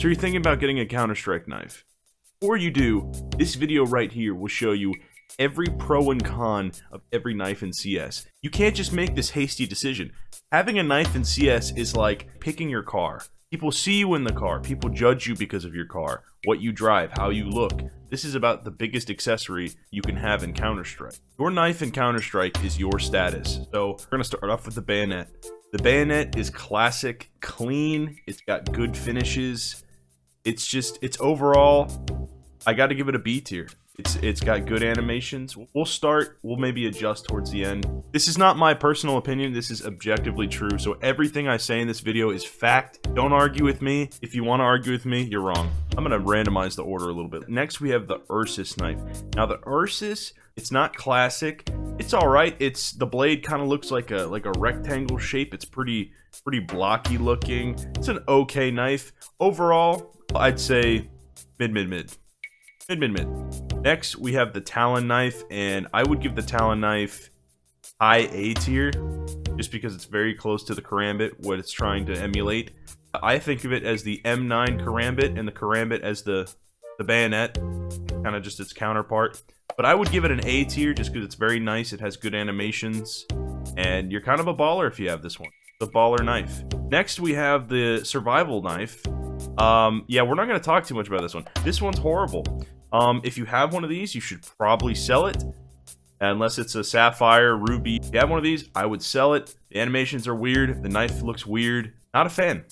So you're thinking about getting a Counter-Strike knife. Before you do, this video right here will show you every pro and con of every knife in CS. You can't just make this hasty decision. Having a knife in CS is like picking your car. People see you in the car. People judge you because of your car, what you drive, how you look. This is about the biggest accessory you can have in Counter-Strike. Your knife in Counter-Strike is your status. So we're going to start off with the bayonet. The bayonet is classic, clean. It's got good finishes. It's overall, I got to give it a B tier. It's got good animations. We'll maybe adjust towards the end. This is not my personal opinion. This is objectively true. So everything I say in this video is fact. Don't argue with me. If you want to argue with me, you're wrong. I'm going to randomize the order a little bit. Next, we have the Ursus knife. Now, the Ursus, it's not classic. It's all right. The blade kind of looks like a rectangle shape. It's pretty blocky looking. It's an okay knife. Overall, I'd say mid. Next, we have the Talon knife, and I would give the Talon knife high A tier, just because it's very close to the Karambit, what it's trying to emulate. I think of it as the M9 Karambit, and the Karambit as the bayonet, kind of just its counterpart. But I would give it an A tier, just because it's very nice, it has good animations, and you're kind of a baller if you have this one. The baller knife. Next, we have the survival knife. Yeah, we're not going to talk too much about this one. This one's horrible. If you have one of these, you should probably sell it. Unless it's a sapphire, ruby. If you have one of these, I would sell it. The animations are weird. The knife looks weird. Not a fan.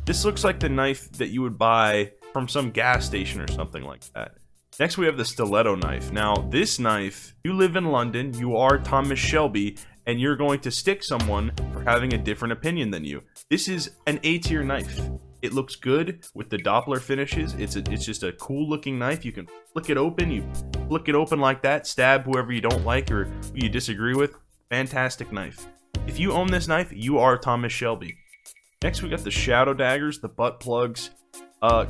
This looks like the knife that you would buy from some gas station or something like that. Next, we have the stiletto knife. Now, this knife, you live in London, you are Thomas Shelby, and you're going to stick someone for having a different opinion than you. This is an A tier knife. It looks good with the Doppler finishes. It's just a cool looking knife. You can flick it open. You flick it open like that. Stab whoever you don't like or who you disagree with. Fantastic knife. If you own this knife, you are Thomas Shelby. Next, we got the shadow daggers, the butt plugs.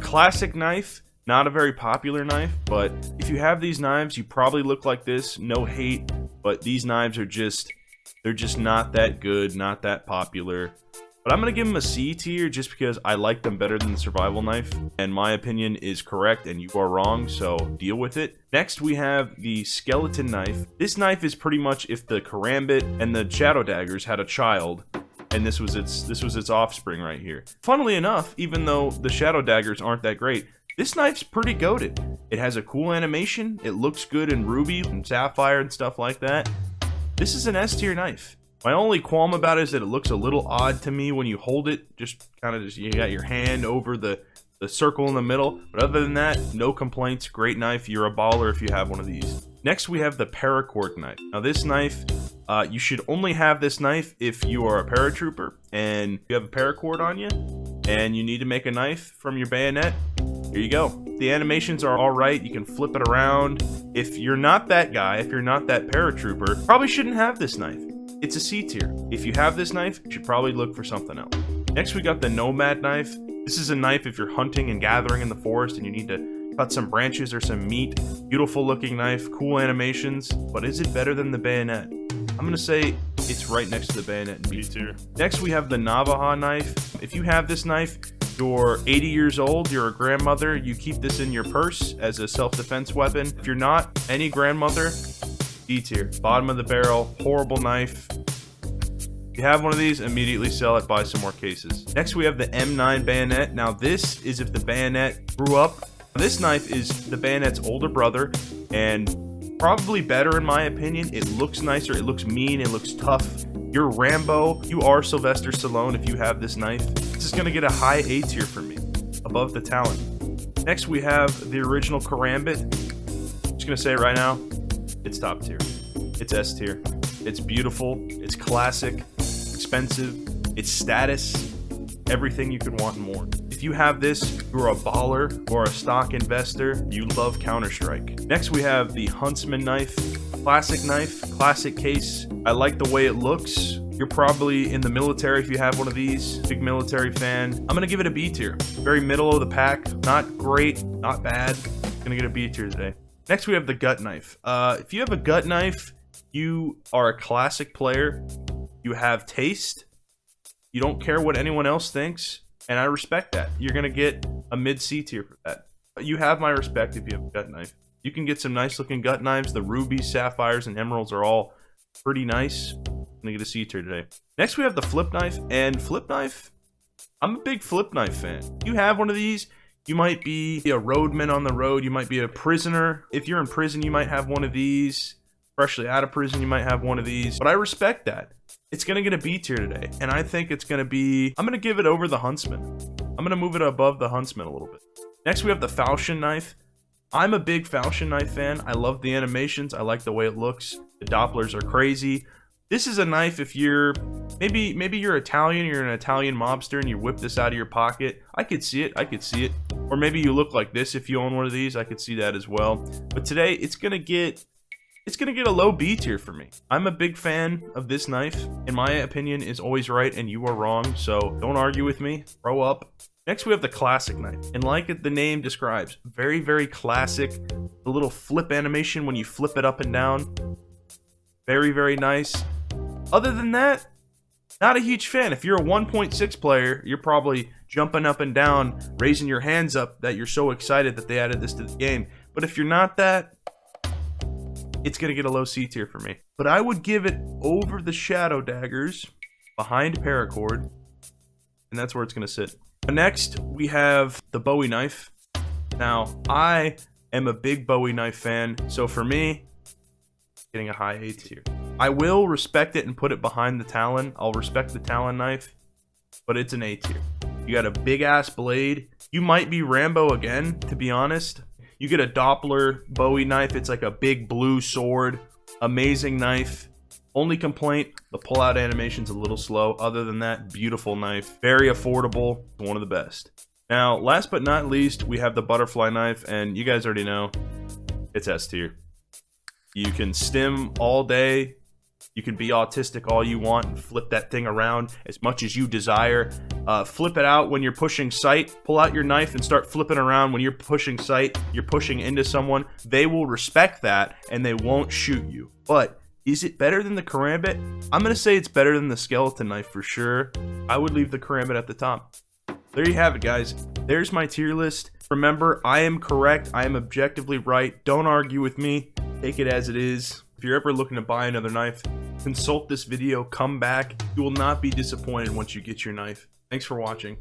Classic knife. Not a very popular knife, but if you have these knives, you probably look like this. No hate, but these knives are they're just not that good, not that popular. But I'm going to give them a C tier just because I like them better than the survival knife. And my opinion is correct and you are wrong, so deal with it. Next, we have the skeleton knife. This knife is pretty much if the Karambit and the shadow daggers had a child. And this was its offspring right here. Funnily enough, even though the shadow daggers aren't that great, this knife's pretty goated. It has a cool animation. It looks good in ruby and sapphire and stuff like that. This is an S tier knife. My only qualm about it is that it looks a little odd to me when you hold it. Just you got your hand over the circle in the middle. But other than that, no complaints. Great knife. You're a baller if you have one of these. Next, we have the paracord knife. Now, this knife, you should only have this knife if you are a paratrooper and you have a paracord on you and you need to make a knife from your bayonet. Here you go. The animations are all right. You can flip it around. If you're not that guy, if you're not that paratrooper, probably shouldn't have this knife. It's a C tier. If you have this knife, you should probably look for something else. Next, we got the nomad knife. This is a knife if you're hunting and gathering in the forest and you need to cut some branches or some meat. Beautiful looking knife, cool animations, but is it better than the bayonet? I'm gonna say it's right next to the bayonet in B tier. Next, we have the Navajo knife. If you have this knife, you're 80 years old, you're a grandmother, you keep this in your purse as a self-defense weapon. If you're not any grandmother, D tier. Bottom of the barrel, horrible knife. If you have one of these, immediately sell it, buy some more cases. Next, we have the M9 bayonet. Now, this is if the bayonet grew up. This knife is the bayonet's older brother, and probably better in my opinion. It looks nicer, it looks mean, it looks tough. You're Rambo, you are Sylvester Stallone if you have this knife. This is gonna get a high A tier for me, above the Talon. Next, we have the original Karambit. I'm just gonna say it right now, it's top tier. It's S tier. It's beautiful, it's classic, expensive, it's status, everything you could want and more. If you have this, you're a baller or a stock investor, you love Counter-Strike. Next, we have the Huntsman knife, classic case. I like the way it looks. You're probably in the military if you have one of these, big military fan. I'm gonna give it a B tier. Very middle of the pack, not great, not bad. Gonna get a B tier today. Next, we have the gut knife. If you have a gut knife, you are a classic player. You have taste. You don't care what anyone else thinks. and I respect that. You're gonna get a mid C tier for that. You have my respect if you have a gut knife. You can get some nice looking gut knives. The rubies, sapphires, and emeralds are all pretty nice. I'm gonna get a C tier today. Next we have the flip knife, and flip knife, I'm a big flip knife fan. You have one of these, you might be a roadman on the road, you might be a prisoner. If you're in prison, you might have one of these. Freshly out of prison, you might have one of these. But I respect that. It's gonna get a B tier today, and I think it's gonna be, I'm gonna give it over the Huntsman. I'm gonna move it above the Huntsman a little bit. Next we have the falchion knife. I'm a big falchion knife fan. I love the animations. I like the way it looks. The Dopplers are crazy. This is a knife if you're, maybe you're Italian, you're an Italian mobster and you whip this out of your pocket. I could see it, I could see it. Or maybe you look like this if you own one of these. I could see that as well. But today, it's gonna get a low B tier for me. I'm a big fan of this knife. In my opinion, is always right and you are wrong. So don't argue with me, grow up. Next, we have the classic knife. And like the name describes, very, very classic. The little flip animation when you flip it up and down. Very, very nice. Other than that, not a huge fan. If you're a 1.6 player, you're probably jumping up and down, raising your hands up that you're so excited that they added this to the game. But if you're not that, it's going to get a low C tier for me. But I would give it over the shadow daggers, behind paracord, and that's where it's going to sit. Next, we have the Bowie knife. Now, I am a big Bowie knife fan, so for me, getting a high A tier. I will respect it and put it behind the Talon. I'll respect the Talon knife, but it's an A tier. You got a big-ass blade. You might be Rambo again, to be honest. You get a Doppler Bowie knife. It's like a big blue sword. Amazing knife. Only complaint, the pull-out animation's a little slow. Other than that, beautiful knife. Very affordable. One of the best. Now, last but not least, we have the butterfly knife, and you guys already know, it's S tier. You can stim all day. You can be autistic all you want and flip that thing around as much as you desire. Flip it out when you're pushing sight. Pull out your knife and start flipping around when you're pushing sight. You're pushing into someone. They will respect that, and they won't shoot you. But is it better than the karambit? I'm going to say it's better than the skeleton knife for sure. I would leave the karambit at the top. There you have it, guys. There's my tier list. Remember, I am correct. I am objectively right. Don't argue with me. Take it as it is. If you're ever looking to buy another knife, consult this video, come back. You will not be disappointed once you get your knife. Thanks for watching.